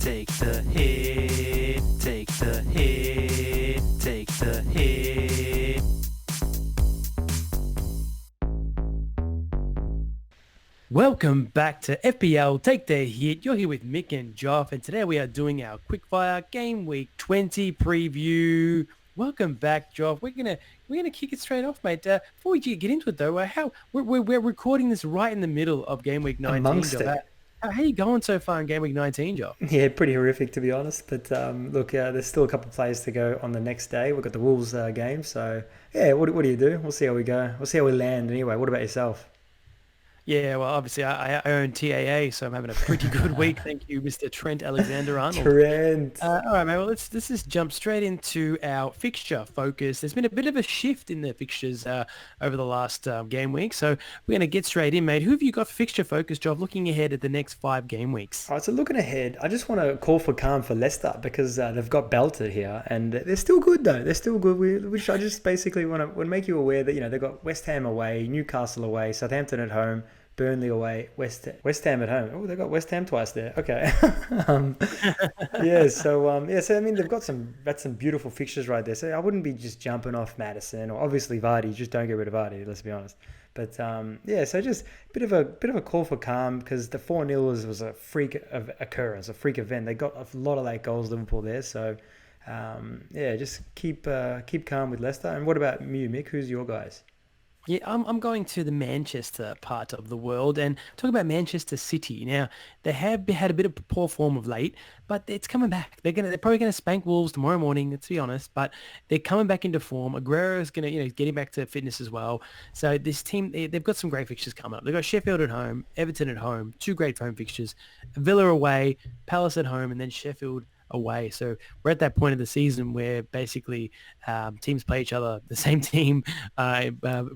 Take the hit, take the hit, take the hit. Welcome back to FPL Take the Hit. You're here with Mick and Joff, and today we are doing our Quickfire Game Week 20 preview. Welcome back, Joff. We're gonna kick it straight off, mate. Before we get into it, though, we're recording this right in the middle of Game Week 19. Amongst Joff. it. How you going so far in Game Week 19, Joff? Yeah, pretty horrific to be honest. But look, there's still a couple of players to go on the next day. We've got the Wolves game, so yeah. What do you do? We'll see how we go. We'll see how we land. Anyway, what about yourself? Yeah, well, obviously I own TAA, so I'm having a pretty good week. Thank you, Mr. Trent Alexander-Arnold. Trent. All right, mate. Well, let's just jump straight into our fixture focus. There's been a bit of a shift in the fixtures over the last game week, so we're going to get straight in, mate. Who have you got for fixture focus, Job, looking ahead at the next 5 game weeks? All right, so looking ahead, I just want to call for calm for Leicester because they've got belted here, and they're still good though. They're still good. Which I just basically want to make you aware that they've got West Ham away, Newcastle away, Southampton at home. Burnley away, West Ham at home. Oh, they got West Ham twice there. Okay. So I mean, they've got some beautiful fixtures right there. So I wouldn't be just jumping off Maddison or obviously Vardy. Just don't get rid of Vardy. Let's be honest. But so just a bit of a call for calm because the 4-0 was a freak of occurrence, a freak event. They got a lot of late goals, Liverpool there. So just keep calm with Leicester. And what about you, Mick? Who's your guys? Yeah, I'm going to the Manchester part of the world and talk about Manchester City. Now, they have had a bit of poor form of late, but it's coming back. They're probably going to spank Wolves tomorrow morning, let's be honest, but they're coming back into form. Aguero's going to, get him back to fitness as well. So this team, they've got some great fixtures coming up. They've got Sheffield at home, Everton at home, 2 great home fixtures, Villa away, Palace at home, and then Sheffield away. So we're at that point of the season where basically teams play each other, the same team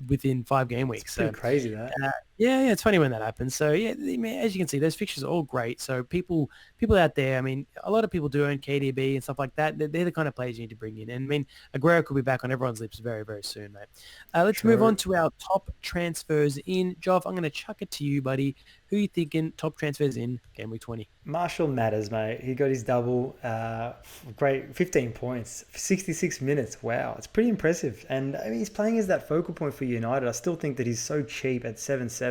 within 5 game weeks. It's pretty crazy that. Yeah, it's funny when that happens. So yeah, as you can see, those fixtures are all great. So people out there, I mean, a lot of people do own KDB and stuff like that. They're the kind of players you need to bring in. And I mean, Aguero could be back on everyone's lips very, very soon, mate. Let's move on to our top transfers in. Joff, I'm going to chuck it to you, buddy. Who are you thinking top transfers in Game Week 20? Marshall matters, mate. He got his double. Great, 15 points, 66 minutes. Wow, it's pretty impressive. And I mean, he's playing as that focal point for United. I still think that he's so cheap at 7-7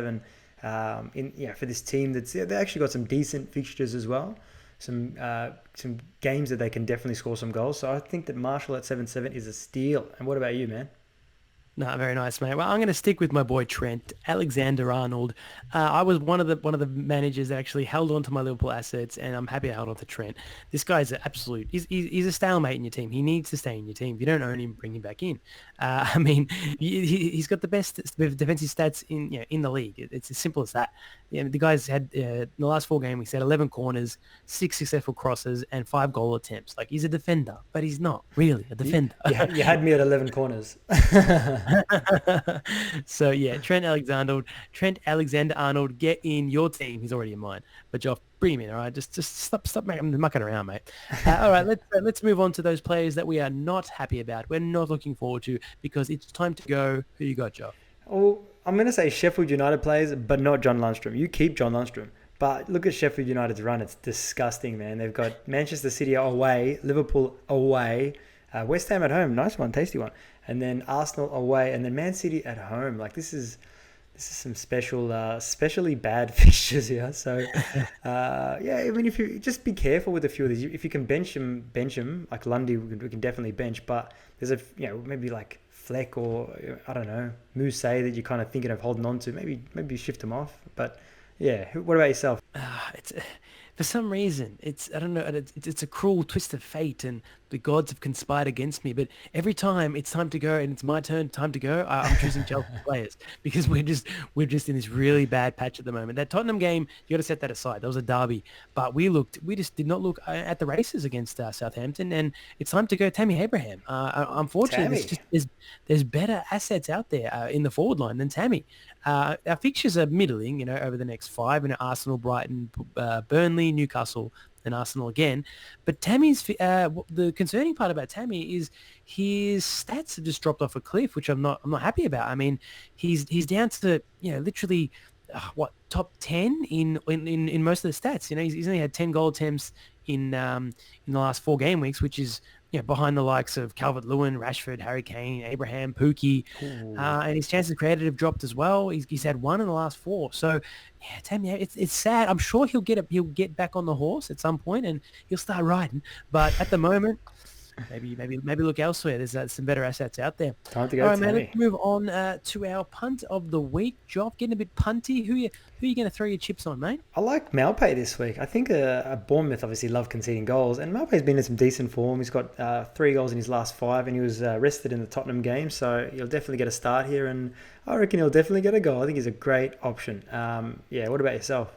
for this team. They actually got some decent fixtures as well. Some games that they can definitely score some goals. So I think that Marshall at 7-7 is a steal. And what about you, man? No, very nice, mate. Well, I'm going to stick with my boy Trent Alexander-Arnold. I was one of the managers that actually held on to my Liverpool assets, and I'm happy I held on to Trent. This guy's an absolute. He's a stalemate in your team. He needs to stay in your team. If you don't own him, bring him back in. I mean, he's got the best defensive stats in the league. It's as simple as that. The guy's had in the last 4 games, he's had 11 corners, 6 successful crosses, and 5 goal attempts. Like, he's a defender, but he's not really a defender. You had me at 11 corners. So yeah, Trent Alexander-Arnold, get in your team. He's already in mine, but Joff, bring him in. All right, just stop mucking around, mate. All right, let's move on to those players that we are not happy about. We're not looking forward to because it's time to go. Who you got, Joff? Oh, I'm going to say Sheffield United players, but not John Lundstrom. You keep John Lundstrom. But look at Sheffield United's run. It's disgusting, man. They've got Manchester City away, Liverpool away, West Ham at home. Nice one, tasty one. And then Arsenal away, and then Man City at home. Like, this is some specially bad fixtures here. So, I mean, if you just be careful with a few of these. If you can bench them. Like Lundy, we can definitely bench. But there's maybe like Fleck or I don't know, Mousse that you're kind of thinking of holding on to. Maybe shift them off. But yeah, what about yourself? It's for some reason I don't know. It's a cruel twist of fate, and the gods have conspired against me. But every time it's time to go and it's my time to go, I'm choosing Chelsea players because we're just in this really bad patch at the moment. That Tottenham game, you got to set that aside. That was a derby, but we just did not look at the races against Southampton, and it's time to go Tammy Abraham. Unfortunately, there's better assets out there in the forward line than Tammy. Our fixtures are middling, over the next 5. Arsenal, Brighton, Burnley, Newcastle, and Arsenal again. But Tammy's the concerning part about Tammy is his stats have just dropped off a cliff, which I'm not happy about. I mean, he's down to literally top 10 in most of the stats. He's only had 10 goal attempts in the last 4 game weeks, which is behind the likes of Calvert-Lewin, Rashford, Harry Kane, Abraham, Pookie, Ooh. and his chances created have dropped as well. He's had one in the last 4. So yeah, Tam, yeah, it's sad. I'm sure he'll get back on the horse at some point and he'll start riding. But at the moment, maybe look elsewhere. There's some better assets out there. Time to All go, right, man. Let's Tammy. move on to our punt of the week. Job getting a bit punty. Who you going to throw your chips on, mate? I like Malpay this week. I think Bournemouth obviously love conceding goals, and Malpay's been in some decent form. He's got 3 goals in his last 5, and he was rested in the Tottenham game, so he'll definitely get a start here, and I reckon he'll definitely get a goal. I think he's a great option. Yeah, what about yourself?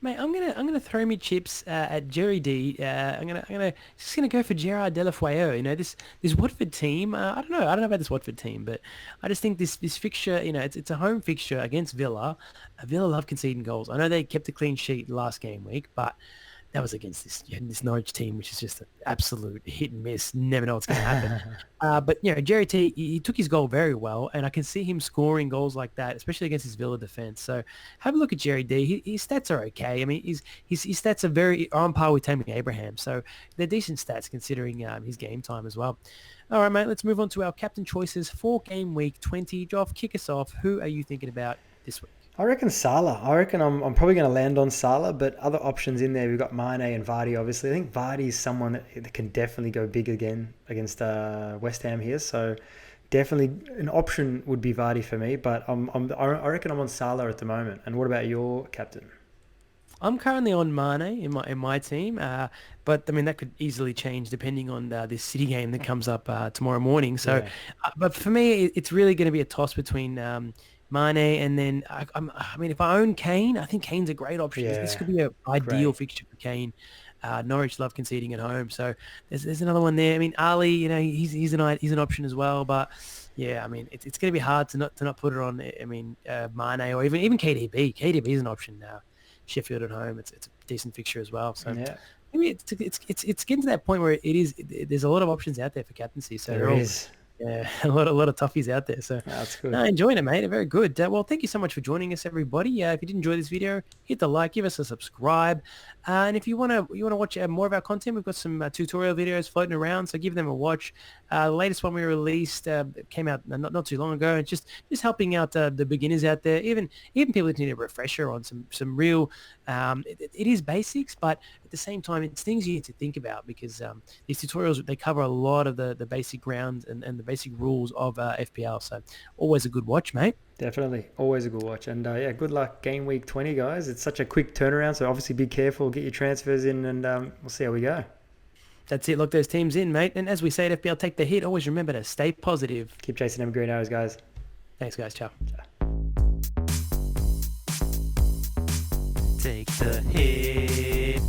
Mate, I'm gonna throw me chips at Jerry D. I'm gonna go for Gerard Deulofeu. This Watford team. I don't know about this Watford team, but I just think this fixture. It's a home fixture against Villa. Villa love conceding goals. I know they kept a clean sheet last game week, but that was against this Norwich team, which is just an absolute hit and miss. Never know what's going to happen. But Jerry T, he took his goal very well, and I can see him scoring goals like that, especially against his Villa defense. So have a look at Jerry D. His stats are okay. I mean, his stats are very on par with Tammy Abraham, so they're decent stats considering his game time as well. All right, mate. Let's move on to our captain choices for game week 20. Joff, kick us off. Who are you thinking about this week? I reckon Salah. I reckon I'm probably going to land on Salah, but other options in there, we've got Mane and Vardy, obviously. I think Vardy is someone that can definitely go big again against West Ham here, so definitely an option would be Vardy for me, but I reckon I'm on Salah at the moment. And what about your captain? I'm currently on Mane in my team, but I mean that could easily change depending on this City game that comes up tomorrow morning. So, Yeah, but for me, it's really going to be a toss between Mane and then I mean, if I own Kane, I think Kane's a great option. This yeah, could be an ideal great. fixture for Kane. Norwich love conceding at home, so there's another one there. I mean, Ali, he's an option as well, but yeah, I mean, it's going to be hard to not put it on. I mean, Mane or even KDB. KDB is an option now. Sheffield at home, it's a decent fixture as well. So Yeah, maybe it's getting to that point where there's a lot of options out there for captaincy. So there they're all is. yeah, a lot of toughies out there. So That's no, good. enjoying it, mate. Very good. Well, thank you so much for joining us, everybody. If you did enjoy this video, hit the like, give us a subscribe, and if you wanna watch more of our content, we've got some tutorial videos floating around, so give them a watch. The latest one we released came out not too long ago, and just helping out the beginners out there, even people that need a refresher on some real. It is basics, but at the same time, it's things you need to think about because these tutorials they cover a lot of the basic grounds and the basic rules of FPL. So always a good watch, mate. Definitely. Always a good watch. And yeah, good luck game week 20, guys. It's such a quick turnaround, so obviously be careful, get your transfers in, and we'll see how we go. That's it. Lock those teams in, mate. And as we say at FPL, take the hit. Always remember to stay positive. Keep chasing them green arrows, guys. Thanks, guys. Ciao. Take the hit.